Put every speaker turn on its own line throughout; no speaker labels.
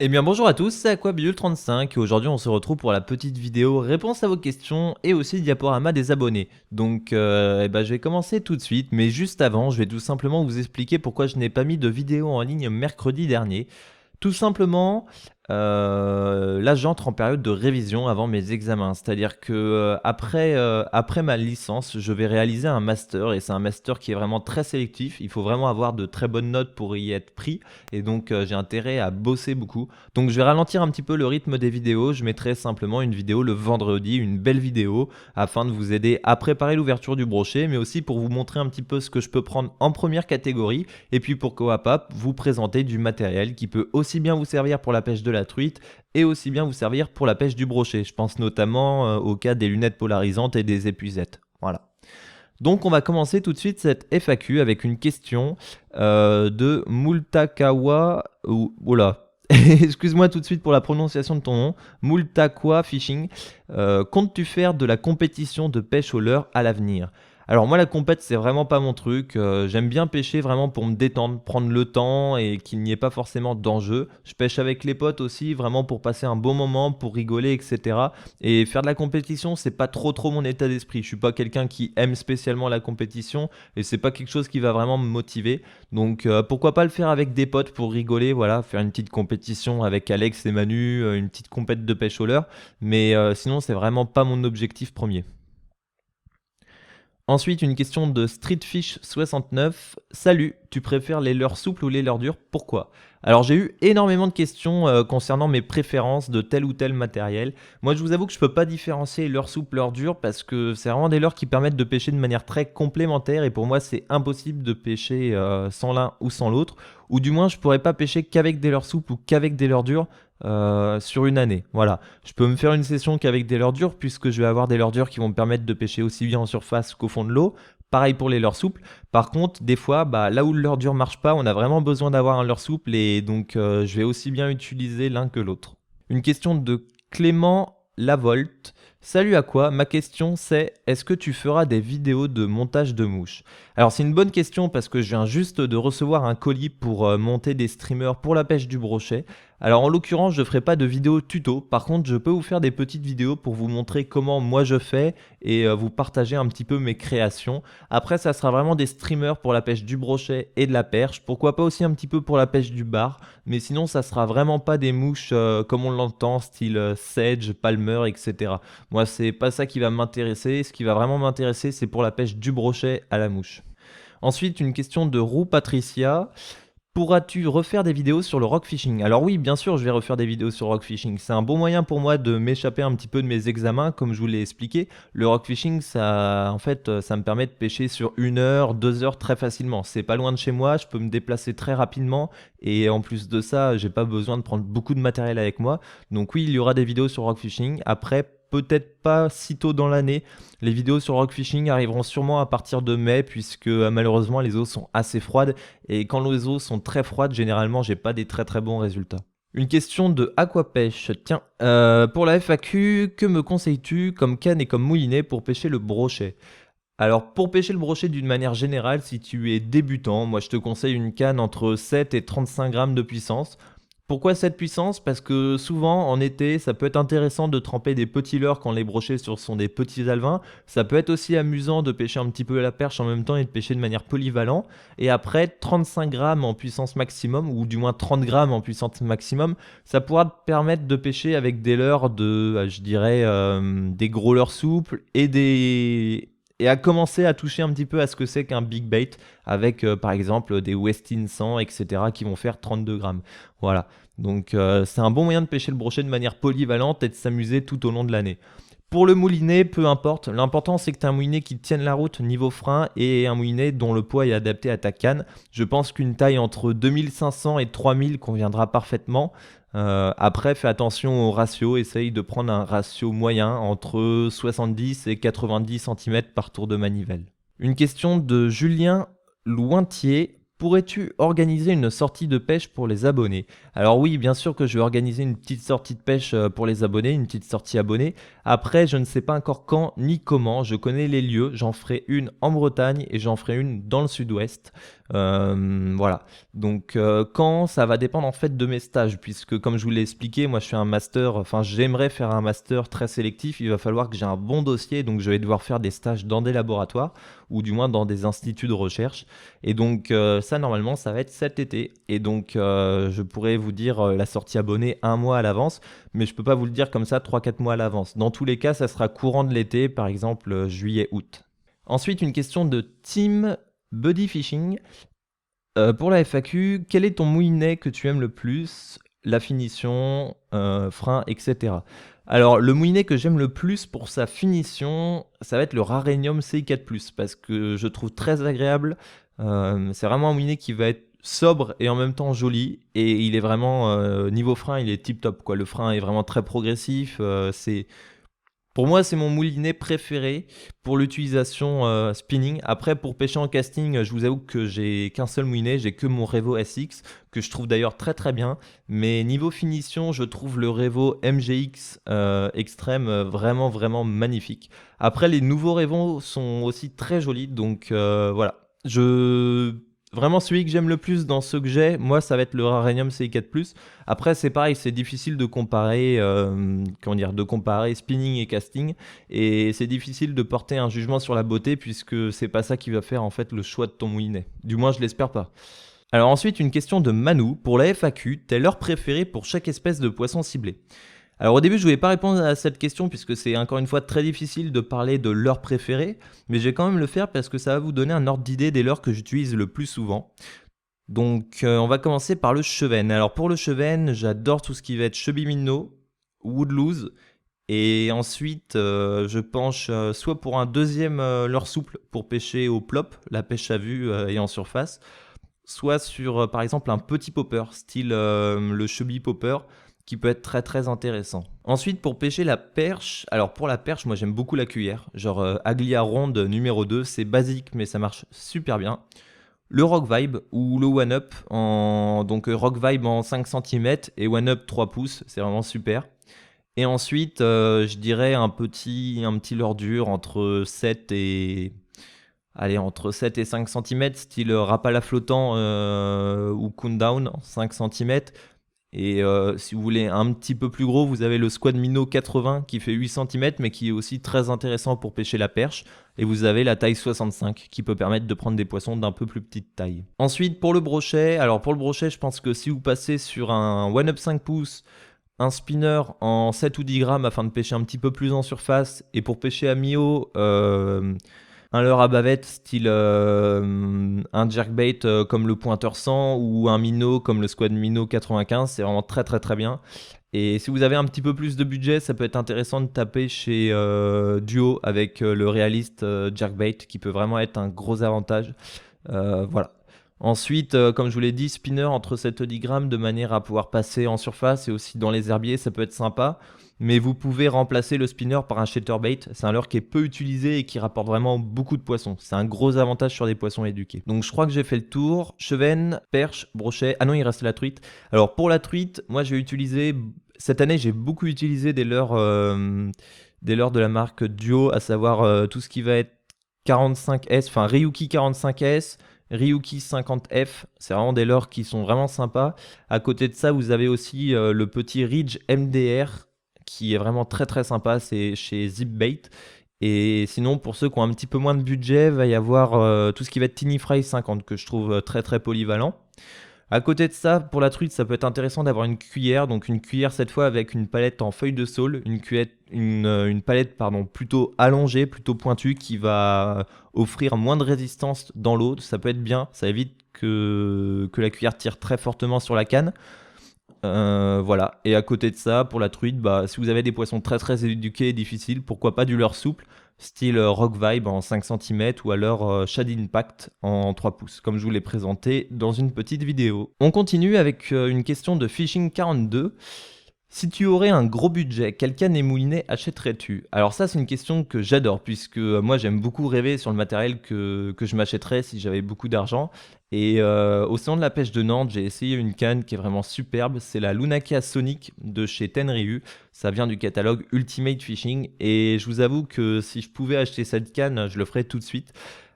Eh bien bonjour à tous, c'est Aquabidule35 et aujourd'hui on se retrouve pour la petite vidéo réponse à vos questions et aussi diaporama des abonnés. Donc je vais commencer tout de suite, mais juste avant je vais tout simplement vous expliquer pourquoi je n'ai pas mis de vidéo en ligne mercredi dernier. Tout simplement, là j'entre en période de révision avant mes examens. C'est-à-dire que après ma licence, je vais réaliser un master et c'est un master qui est vraiment très sélectif. Il faut vraiment avoir de très bonnes notes pour y être pris et donc j'ai intérêt à bosser beaucoup. Donc je vais ralentir un petit peu le rythme des vidéos. Je mettrai simplement une vidéo le vendredi, une belle vidéo afin de vous aider à préparer l'ouverture du brochet, mais aussi pour vous montrer un petit peu ce que je peux prendre en première catégorie et puis pourquoi pas vous présenter du matériel qui peut aussi bien vous servir pour la pêche de la truite et aussi bien vous servir pour la pêche du brochet. Je pense notamment au cas des lunettes polarisantes et des épuisettes. Voilà. Donc on va commencer tout de suite cette FAQ avec une question de Multakawa. Oula, excuse-moi tout de suite pour la prononciation de ton nom. Multakwa Fishing. Comptes-tu faire de la compétition de pêche au leurre à l'avenir? Alors moi la compète c'est vraiment pas mon truc, j'aime bien pêcher vraiment pour me détendre, prendre le temps et qu'il n'y ait pas forcément d'enjeu. Je pêche avec les potes aussi vraiment pour passer un bon moment, pour rigoler etc. Et faire de la compétition c'est pas trop mon état d'esprit, je suis pas quelqu'un qui aime spécialement la compétition et c'est pas quelque chose qui va vraiment me motiver. Donc pourquoi pas le faire avec des potes pour rigoler, voilà, faire une petite compétition avec Alex et Manu, une petite compète de pêche au leurre, mais sinon c'est vraiment pas mon objectif premier. Ensuite, une question de Streetfish69. Salut, tu préfères les leurres souples ou les leurres dures? Pourquoi? Alors j'ai eu énormément de questions concernant mes préférences de tel ou tel matériel. Moi je vous avoue que je peux pas différencier leurres souples, leurres dures parce que c'est vraiment des leurres qui permettent de pêcher de manière très complémentaire et pour moi c'est impossible de pêcher sans l'un ou sans l'autre. Ou du moins je pourrais pas pêcher qu'avec des leurres souples ou qu'avec des leurres dures sur une année. Voilà. Je peux me faire une session qu'avec des leurres dures puisque je vais avoir des leurres dures qui vont me permettre de pêcher aussi bien en surface qu'au fond de l'eau. Pareil pour les leurres souples. Par contre, des fois, là où le leurre dur marche pas, on a vraiment besoin d'avoir un leurre souple et donc je vais aussi bien utiliser l'un que l'autre. Une question de Clément Lavolte. Salut à quoi? Ma question c'est, est-ce que tu feras des vidéos de montage de mouches? Alors c'est une bonne question parce que je viens juste de recevoir un colis pour monter des streamers pour la pêche du brochet. Alors en l'occurrence je ne ferai pas de vidéo tuto, par contre je peux vous faire des petites vidéos pour vous montrer comment moi je fais et vous partager un petit peu mes créations. Après ça sera vraiment des streamers pour la pêche du brochet et de la perche, pourquoi pas aussi un petit peu pour la pêche du bar, mais sinon ça sera vraiment pas des mouches comme on l'entend, style sedge, palmer, etc. Moi c'est pas ça qui va m'intéresser, ce qui va vraiment m'intéresser c'est pour la pêche du brochet à la mouche. Ensuite une question de Roux Patricia. Pourras-tu refaire des vidéos sur le rock fishing? Alors oui, bien sûr, je vais refaire des vidéos sur rock fishing. C'est un bon moyen pour moi de m'échapper un petit peu de mes examens, comme je vous l'ai expliqué. Le rock fishing, ça, en fait, ça me permet de pêcher sur 1 heure, 2 heures très facilement. C'est pas loin de chez moi, je peux me déplacer très rapidement et en plus de ça, j'ai pas besoin de prendre beaucoup de matériel avec moi. Donc oui, il y aura des vidéos sur rock fishing. Après, peut-être pas si tôt dans l'année. Les vidéos sur rock fishing arriveront sûrement à partir de mai puisque malheureusement les eaux sont assez froides et quand les eaux sont très froides, généralement j'ai pas des très bons résultats. Une question de Aquapêche. Tiens, pour la FAQ, que me conseilles-tu comme canne et comme moulinet pour pêcher le brochet? Alors pour pêcher le brochet d'une manière générale, si tu es débutant, moi je te conseille une canne entre 7 et 35 grammes de puissance. Pourquoi cette puissance? Parce que souvent en été, ça peut être intéressant de tremper des petits leurres quand les brochets sont des petits alevins. Ça peut être aussi amusant de pêcher un petit peu la perche en même temps et de pêcher de manière polyvalente. Et après, 35 grammes en puissance maximum, ou du moins 30 grammes en puissance maximum, ça pourra te permettre de pêcher avec des leurres de, je dirais, des gros leurres souples et à commencer à toucher un petit peu à ce que c'est qu'un big bait avec par exemple des Westin 100 etc qui vont faire 32 grammes. Voilà, donc c'est un bon moyen de pêcher le brochet de manière polyvalente et de s'amuser tout au long de l'année. Pour le moulinet, peu importe, l'important c'est que tu as un moulinet qui tienne la route niveau frein et un moulinet dont le poids est adapté à ta canne. Je pense qu'une taille entre 2500 et 3000 conviendra parfaitement. Après, fais attention au ratio, essaye de prendre un ratio moyen entre 70 et 90 cm par tour de manivelle. Une question de Julien Lointier. Pourrais-tu organiser une sortie de pêche pour les abonnés? Alors oui, bien sûr que je vais organiser une petite sortie de pêche pour les abonnés, une petite sortie abonnée. Après, je ne sais pas encore quand ni comment, je connais les lieux, j'en ferai une en Bretagne et j'en ferai une dans le sud-ouest. Voilà. Donc quand ça va dépendre en fait de mes stages, puisque comme je vous l'ai expliqué, moi je fais un master, enfin j'aimerais faire un master très sélectif, il va falloir que j'ai un bon dossier, donc je vais devoir faire des stages dans des laboratoires, ou du moins dans des instituts de recherche. Et donc ça normalement ça va être cet été. Et donc je pourrais vous dire la sortie abonnée un mois à l'avance, mais je peux pas vous le dire comme ça 3-4 mois à l'avance. Dans tous les cas, ça sera courant de l'été, par exemple juillet-août. Ensuite, une question de Team Buddy Fishing. Pour la FAQ, quel est ton moulinet que tu aimes le plus? La finition, frein, etc. Alors, le moulinet que j'aime le plus pour sa finition, ça va être le Rarenium CI4+, parce que je trouve très agréable. C'est vraiment un moulinet qui va être sobre et en même temps joli. Et il est vraiment, niveau frein, il est tip top, quoi. Le frein est vraiment très progressif. Pour moi, c'est mon moulinet préféré pour l'utilisation spinning. Après, pour pêcher en casting, je vous avoue que j'ai qu'un seul moulinet, j'ai que mon Revo SX, que je trouve d'ailleurs très très bien. Mais niveau finition, je trouve le Revo MGX Extreme vraiment vraiment magnifique. Après, les nouveaux Revo sont aussi très jolis, donc voilà. Vraiment, celui que j'aime le plus dans ceux que j'ai, moi, ça va être le Rarenium CI4+. Après, c'est pareil, c'est difficile de comparer, comment dire, de comparer spinning et casting, et c'est difficile de porter un jugement sur la beauté puisque c'est pas ça qui va faire en fait le choix de ton moulinet. Du moins, je l'espère pas. Alors ensuite, une question de Manu pour la FAQ. Telle heure préférée pour chaque espèce de poisson ciblé? Alors au début, je ne voulais pas répondre à cette question puisque c'est encore une fois très difficile de parler de l'heure préférée, mais je vais quand même le faire parce que ça va vous donner un ordre d'idée des leurres que j'utilise le plus souvent. Donc on va commencer par le chevenne. Alors pour le chevenne, j'adore tout ce qui va être chubby-minnow, woodlouse, et ensuite je penche soit pour un deuxième leurre souple pour pêcher au plop, la pêche à vue et en surface, soit sur par exemple un petit popper, style le chubby popper, qui peut être très très intéressant. Ensuite, pour pêcher la perche, alors pour la perche, moi j'aime beaucoup la cuillère, genre Aglia ronde numéro 2, c'est basique mais ça marche super bien. Le Rock Vibe ou le One Up, donc Rock Vibe en 5 cm et One Up 3 pouces, c'est vraiment super. Et ensuite, je dirais un petit leurre dur entre 7 et 5 cm, style Rapala flottant ou Countdown, 5 cm. Et si vous voulez un petit peu plus gros, vous avez le Squad Minnow 80 qui fait 8 cm mais qui est aussi très intéressant pour pêcher la perche. Et vous avez la taille 65 qui peut permettre de prendre des poissons d'un peu plus petite taille. Ensuite pour le brochet, alors pour le brochet je pense que si vous passez sur un One Up 5 pouces, un spinner en 7 ou 10 grammes afin de pêcher un petit peu plus en surface, et pour pêcher à mi-eau, un leurre à bavette style un jerkbait comme le pointeur 100 ou un minnow comme le Squad Minnow 95, c'est vraiment très très très bien. Et si vous avez un petit peu plus de budget, ça peut être intéressant de taper chez Duo avec le réaliste jerkbait qui peut vraiment être un gros avantage. Voilà. Ensuite, comme je vous l'ai dit, spinner entre 7 et 10 grammes de manière à pouvoir passer en surface et aussi dans les herbiers, ça peut être sympa. Mais vous pouvez remplacer le spinner par un chatterbait. C'est un leurre qui est peu utilisé et qui rapporte vraiment beaucoup de poissons. C'est un gros avantage sur des poissons éduqués. Donc je crois que j'ai fait le tour. Chevenne, perche, brochet. Ah non, il reste la truite. Alors pour la truite, moi j'ai utilisé... Cette année, j'ai beaucoup utilisé des leurres de la marque Duo, à savoir tout ce qui va être 45S, enfin Ryuki 45S, Ryuki 50F, c'est vraiment des leurres qui sont vraiment sympas. À côté de ça, vous avez aussi le petit Ridge MDR qui est vraiment très très sympa, c'est chez Zipbait. Et sinon, pour ceux qui ont un petit peu moins de budget, va y avoir tout ce qui va être Tiny Fry 50 que je trouve très très polyvalent. À côté de ça, pour la truite, ça peut être intéressant d'avoir une cuillère. Donc une cuillère cette fois avec une palette en feuille de saule, une palette pardon, plutôt allongée, plutôt pointue, qui va offrir moins de résistance dans l'eau. Ça peut être bien, ça évite que la cuillère tire très fortement sur la canne. Voilà. Et à côté de ça, pour la truite, bah, si vous avez des poissons très très éduqués et difficiles, pourquoi pas du leurre souple, style Rock Vibe en 5 cm ou alors Shad Impact en 3 pouces, comme je vous l'ai présenté dans une petite vidéo. On continue avec une question de Fishing 42. Si tu aurais un gros budget, quel canne et moulinet achèterais-tu? Alors ça, c'est une question que j'adore, puisque moi, j'aime beaucoup rêver sur le matériel que je m'achèterais si j'avais beaucoup d'argent. Et au salon de la pêche de Nantes, j'ai essayé une canne qui est vraiment superbe. C'est la Lunakia Sonic de chez Tenryu. Ça vient du catalogue Ultimate Fishing. Et je vous avoue que si je pouvais acheter cette canne, je le ferais tout de suite.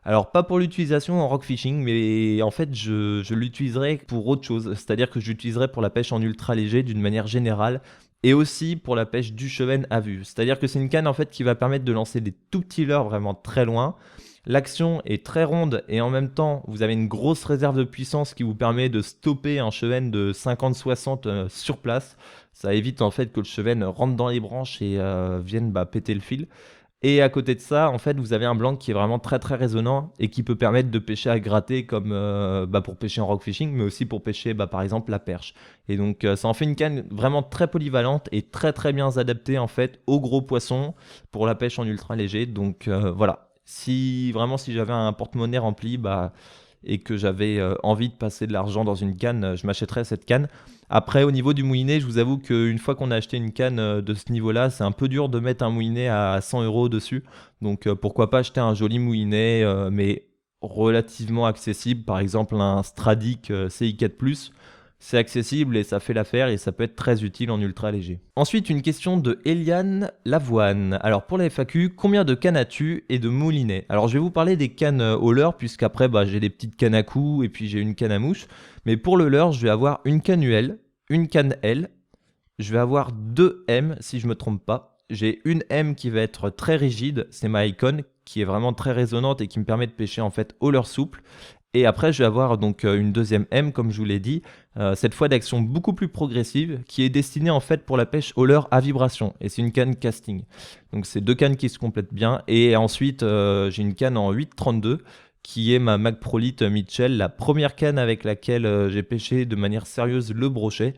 Alors pas pour l'utilisation en rock fishing, mais en fait je l'utiliserai pour autre chose. C'est-à-dire que je l'utiliserai pour la pêche en ultra léger d'une manière générale et aussi pour la pêche du cheven à vue. C'est-à-dire que c'est une canne en fait qui va permettre de lancer des tout petits leurres vraiment très loin. L'action est très ronde et en même temps vous avez une grosse réserve de puissance qui vous permet de stopper un cheven de 50-60 sur place. Ça évite en fait que le cheven rentre dans les branches et vienne péter le fil. Et à côté de ça, en fait, vous avez un blanc qui est vraiment très très résonnant et qui peut permettre de pêcher à gratter comme pour pêcher en rock fishing, mais aussi pour pêcher par exemple la perche. Et donc ça en fait une canne vraiment très polyvalente et très très bien adaptée en fait aux gros poissons pour la pêche en ultra léger. Donc voilà, si j'avais un porte-monnaie rempli et que j'avais envie de passer de l'argent dans une canne, je m'achèterais cette canne. Après, au niveau du moulinet, je vous avoue qu'une fois qu'on a acheté une canne de ce niveau-là, c'est un peu dur de mettre un moulinet à 100 euros dessus. Donc pourquoi pas acheter un joli moulinet, mais relativement accessible. Par exemple, un Stradic CI4+. C'est accessible et ça fait l'affaire et ça peut être très utile en ultra léger. Ensuite, une question de Eliane Lavoine. Alors pour la FAQ, combien de cannes as-tu et de moulinets? Alors je vais vous parler des cannes au leurre puisqu'après j'ai des petites cannes à coups et puis j'ai une canne à mouche. Mais pour le leurre, je vais avoir une canne UL, une canne L, je vais avoir deux M si je me trompe pas. J'ai une M qui va être très rigide, c'est ma Icon, qui est vraiment très résonante et qui me permet de pêcher en fait au leurre souple. Et après, je vais avoir donc une deuxième M, comme je vous l'ai dit, cette fois d'action beaucoup plus progressive, qui est destinée en fait pour la pêche au leurre à vibration. Et c'est une canne casting. Donc c'est deux cannes qui se complètent bien. Et ensuite, j'ai une canne en 8,32 qui est ma Magprolite Mitchell, la première canne avec laquelle j'ai pêché de manière sérieuse le brochet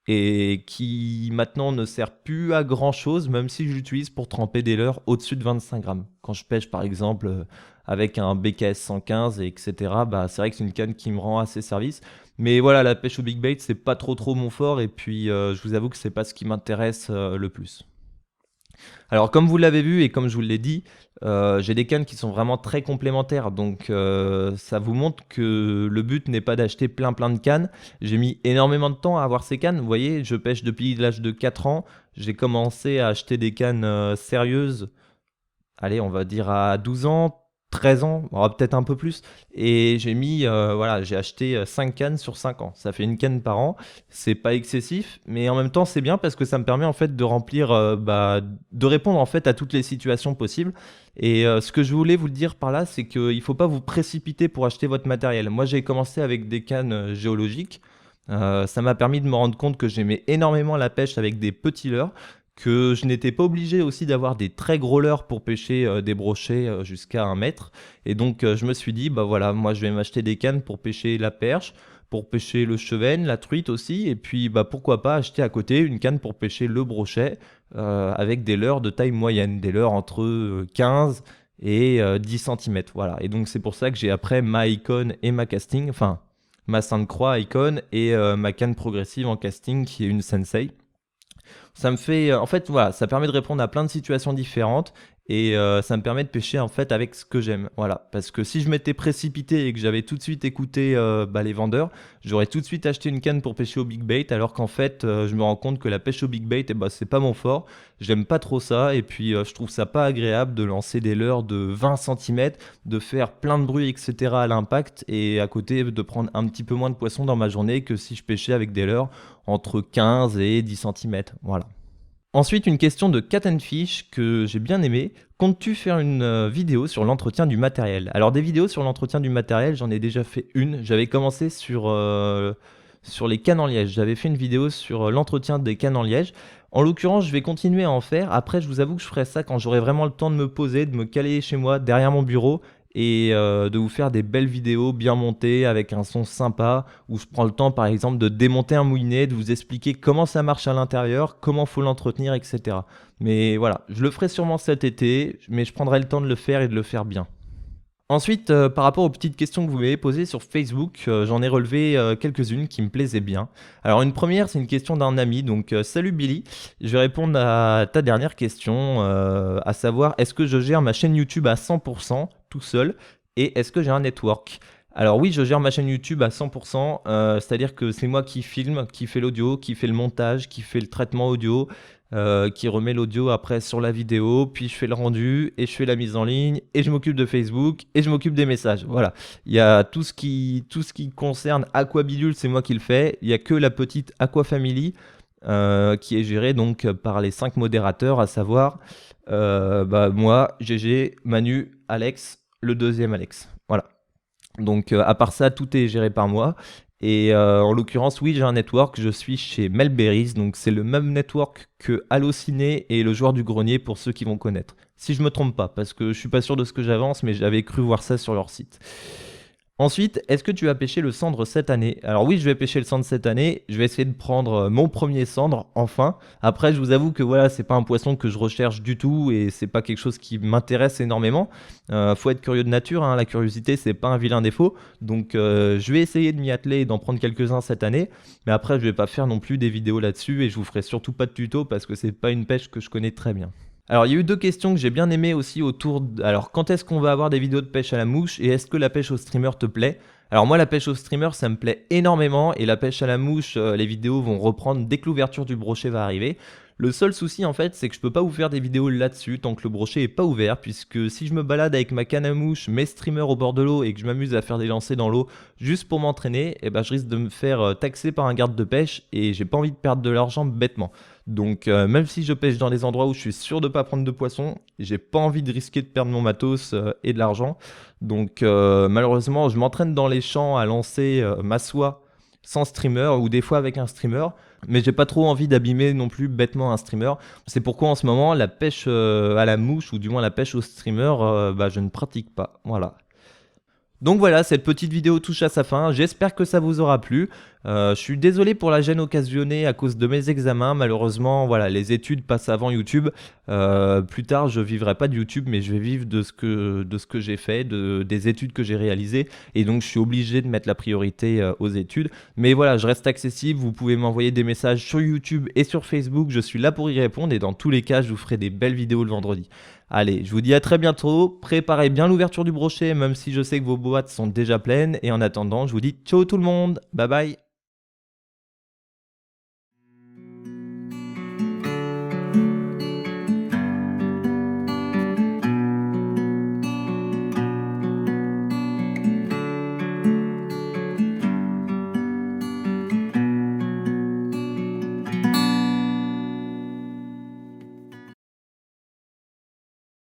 et qui maintenant ne sert plus à grand chose, même si je l'utilise pour tremper des leurres au-dessus de 25 grammes. Quand je pêche par exemple avec un BKS 115, etc., c'est vrai que c'est une canne qui me rend assez service. Mais voilà, la pêche au big bait, c'est pas trop mon fort, et puis je vous avoue que c'est pas ce qui m'intéresse le plus. Alors, comme vous l'avez vu et comme je vous l'ai dit, j'ai des cannes qui sont vraiment très complémentaires. Donc, ça vous montre que le but n'est pas d'acheter plein de cannes. J'ai mis énormément de temps à avoir ces cannes. Vous voyez, je pêche depuis l'âge de 4 ans. J'ai commencé à acheter des cannes sérieuses, allez, on va dire à 12 ans, 13 ans, peut-être un peu plus. Et j'ai mis, j'ai acheté 5 cannes sur 5 ans. Ça fait une canne par an. C'est pas excessif, mais en même temps, c'est bien parce que ça me permet en fait de remplir, de répondre en fait à toutes les situations possibles. Et ce que je voulais vous le dire par là, c'est qu'il ne faut pas vous précipiter pour acheter votre matériel. Moi, j'ai commencé avec des cannes géologiques. Ça m'a permis de me rendre compte que j'aimais énormément la pêche avec des petits leurres, que je n'étais pas obligé aussi d'avoir des très gros leurres pour pêcher des brochets jusqu'à 1 mètre. Et donc je me suis dit, voilà, moi je vais m'acheter des cannes pour pêcher la perche, pour pêcher le cheven, la truite aussi, et puis pourquoi pas acheter à côté une canne pour pêcher le brochet avec des leurres de taille moyenne, des leurres entre 15 et 10 cm. Voilà. Et donc c'est pour ça que j'ai après ma Icon et ma casting, enfin ma Sainte-Croix Icon et ma canne progressive en casting qui est une Sensei. Ça me fait, en fait, voilà, ça permet de répondre à plein de situations différentes et ça me permet de pêcher en fait avec ce que j'aime. Voilà, parce que si je m'étais précipité et que j'avais tout de suite écouté les vendeurs, j'aurais tout de suite acheté une canne pour pêcher au big bait, alors qu'en fait, je me rends compte que la pêche au big bait, c'est pas mon fort. J'aime pas trop ça et puis je trouve ça pas agréable de lancer des leurres de 20 cm, de faire plein de bruit, etc. à l'impact et à côté de prendre un petit peu moins de poissons dans ma journée que si je pêchais avec des leurres entre 15 et 10 cm. Voilà. Ensuite, une question de Cat and Fish que j'ai bien aimé. Comptes-tu faire une vidéo sur l'entretien du matériel? Alors, des vidéos sur l'entretien du matériel, j'en ai déjà fait une. J'avais commencé sur les cannes en liège. J'avais fait une vidéo sur l'entretien des cannes en liège. En l'occurrence, je vais continuer à en faire. Après, je vous avoue que je ferai ça quand j'aurai vraiment le temps de me poser, de me caler chez moi, derrière mon bureau et de vous faire des belles vidéos bien montées avec un son sympa où je prends le temps par exemple de démonter un moulinet, de vous expliquer comment ça marche à l'intérieur, comment faut l'entretenir, etc. Mais voilà, je le ferai sûrement cet été, mais je prendrai le temps de le faire et de le faire bien. Ensuite, par rapport aux petites questions que vous m'avez posées sur Facebook, j'en ai relevé quelques-unes qui me plaisaient bien. Alors une première, c'est une question d'un ami, donc salut Billy, je vais répondre à ta dernière question, à savoir est-ce que je gère ma chaîne YouTube à 100% tout seul et est-ce que j'ai un network? Alors oui, je gère ma chaîne YouTube à 100%, c'est-à-dire que c'est moi qui filme, qui fait l'audio, qui fait le montage, qui fait le traitement audio, qui remet l'audio après sur la vidéo, puis je fais le rendu et je fais la mise en ligne et je m'occupe de Facebook et je m'occupe des messages. Voilà, il y a tout ce qui concerne Aquabidule, c'est moi qui le fais. Il y a que la petite Aquafamily qui est gérée donc par les 5 modérateurs, à savoir moi, GG, Manu, Alex, le deuxième Alex. Voilà. Donc à part ça, tout est géré par moi. Et en l'occurrence, oui, j'ai un network, je suis chez Melberries, donc c'est le même network que Allociné et le joueur du grenier pour ceux qui vont connaître. Si je me trompe pas, parce que je suis pas sûr de ce que j'avance, mais j'avais cru voir ça sur leur site. Ensuite, est-ce que tu as pêché le cendre cette année? Alors oui, je vais pêcher le cendre cette année. Je vais essayer de prendre mon premier cendre, enfin. Après, je vous avoue que voilà, c'est pas un poisson que je recherche du tout et c'est pas quelque chose qui m'intéresse énormément. Faut être curieux de nature, hein. La curiosité, c'est pas un vilain défaut. Donc, je vais essayer de m'y atteler et d'en prendre quelques-uns cette année. Mais après, je vais pas faire non plus des vidéos là-dessus et je vous ferai surtout pas de tuto parce que c'est pas une pêche que je connais très bien. Alors, il y a eu 2 questions que j'ai bien aimées aussi autour alors, quand est-ce qu'on va avoir des vidéos de pêche à la mouche et est-ce que la pêche au streamer te plaît? Alors moi, la pêche au streamer, ça me plaît énormément et la pêche à la mouche, les vidéos vont reprendre dès que l'ouverture du brochet va arriver. Le seul souci, en fait, c'est que je peux pas vous faire des vidéos là-dessus tant que le brochet est pas ouvert, puisque si je me balade avec ma canne à mouche, mes streamers au bord de l'eau et que je m'amuse à faire des lancers dans l'eau juste pour m'entraîner, eh ben, je risque de me faire taxer par un garde de pêche et j'ai pas envie de perdre de l'argent bêtement. Donc même si je pêche dans des endroits où je suis sûr de pas prendre de poissons, j'ai pas envie de risquer de perdre mon matos et de l'argent. Donc malheureusement, je m'entraîne dans les champs à lancer ma soie sans streamer ou des fois avec un streamer, mais j'ai pas trop envie d'abîmer non plus bêtement un streamer. C'est pourquoi en ce moment la pêche à la mouche ou du moins la pêche au streamer, je ne pratique pas. Voilà. Donc voilà, cette petite vidéo touche à sa fin. J'espère que ça vous aura plu. Je suis désolé pour la gêne occasionnée à cause de mes examens. Malheureusement, voilà, les études passent avant YouTube. Plus tard, je vivrai pas de YouTube, mais je vais vivre de ce que j'ai fait, des études que j'ai réalisées. Et donc, je suis obligé de mettre la priorité aux études. Mais voilà, je reste accessible. Vous pouvez m'envoyer des messages sur YouTube et sur Facebook. Je suis là pour y répondre. Et dans tous les cas, je vous ferai des belles vidéos le vendredi. Allez, je vous dis à très bientôt. Préparez bien l'ouverture du brochet, même si je sais que vos boîtes sont déjà pleines. Et en attendant, je vous dis ciao tout le monde. Bye bye.